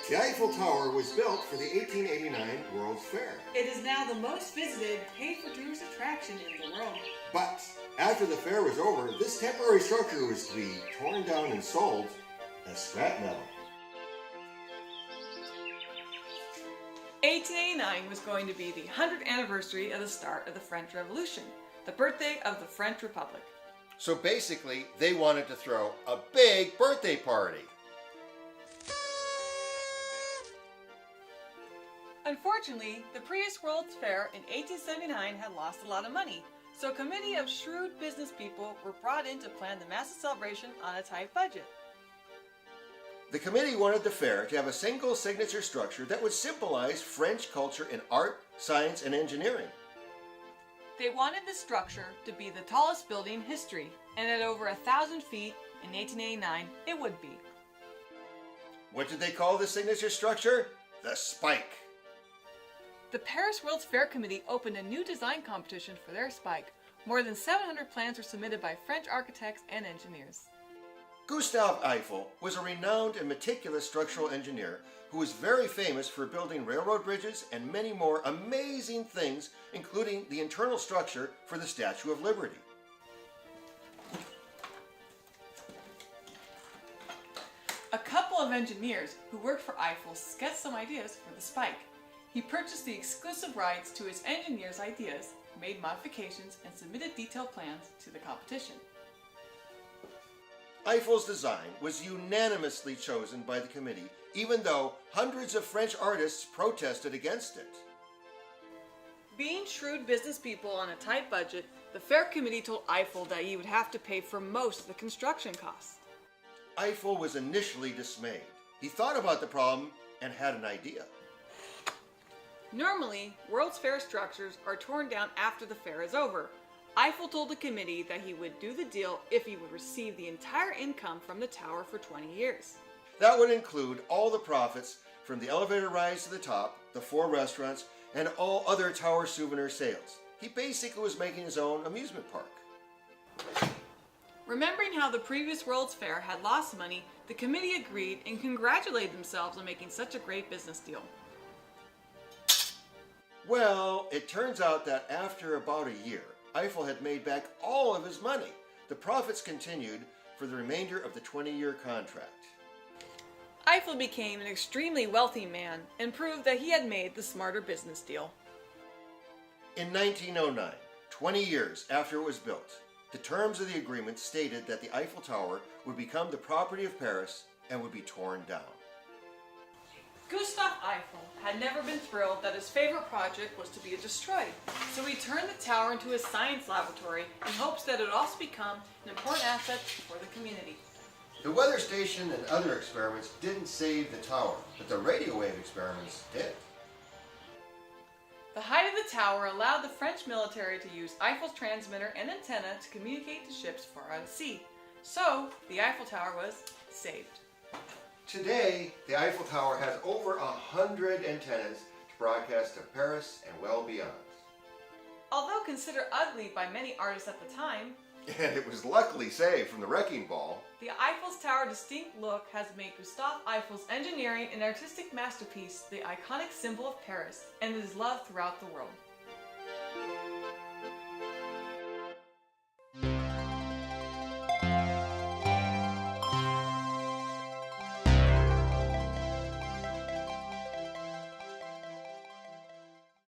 The Eiffel Tower was built for the 1889 World's Fair. It is now the most visited, paid-for-tourist attraction in the world. But after the fair was over, this temporary structure was to be torn down and sold as scrap metal. 1889 was going to be the 100th anniversary of the start of the French Revolution, the birthday of the French Republic. So basically, they wanted to throw a big birthday party. Unfortunately, the previous World's Fair in 1879 had lost a lot of money, so a committee of shrewd business people were brought in to plan the massive celebration on a tight budget. The committee wanted the fair to have a single signature structure that would symbolize French culture in art, science, and engineering. They wanted the structure to be the tallest building in history, and at over 1,000 feet in 1889, it would be. What did they call the signature structure? The Spike. The Paris World's Fair Committee opened a new design competition for their spike. More than 700 plans were submitted by French architects and engineers. Gustave Eiffel was a renowned and meticulous structural engineer who was very famous for building railroad bridges and many more amazing things, including the internal structure for the Statue of Liberty. A couple of engineers who worked for Eiffel sketched some ideas for the spike. He purchased the exclusive rights to his engineers' ideas, made modifications, and submitted detailed plans to the competition. Eiffel's design was unanimously chosen by the committee, even though hundreds of French artists protested against it. Being shrewd business people on a tight budget, the fair committee told Eiffel that he would have to pay for most of the construction costs. Eiffel was initially dismayed. He thought about the problem and had an idea. Normally, World's Fair structures are torn down after the fair is over. Eiffel told the committee that he would do the deal if he would receive the entire income from the tower for 20 years. That would include all the profits from the elevator rides to the top, the 4 restaurants, and all other tower souvenir sales. He basically was making his own amusement park. Remembering how the previous World's Fair had lost money, the committee agreed and congratulated themselves on making such a great business deal. Well, it turns out that after about a year, Eiffel had made back all of his money. The profits continued for the remainder of the 20-year contract. Eiffel became an extremely wealthy man and proved that he had made the smarter business deal. In 1909, 20 years after it was built, the terms of the agreement stated that the Eiffel Tower would become the property of Paris and would be torn down. Gustave Eiffel had never been thrilled that his favorite project was to be destroyed, so he turned the tower into a science laboratory in hopes that it would also become an important asset for the community. The weather station and other experiments didn't save the tower, but the radio wave experiments did. The height of the tower allowed the French military to use Eiffel's transmitter and antenna to communicate to ships far out at sea, so the Eiffel Tower was saved. Today, the Eiffel Tower has over 100 antennas to broadcast to Paris and well beyond. Although considered ugly by many artists at the time, And it was luckily saved from the wrecking ball. the Eiffel's Tower distinct look has made Gustave Eiffel's engineering and artistic masterpiece the iconic symbol of Paris, and it is loved throughout the world.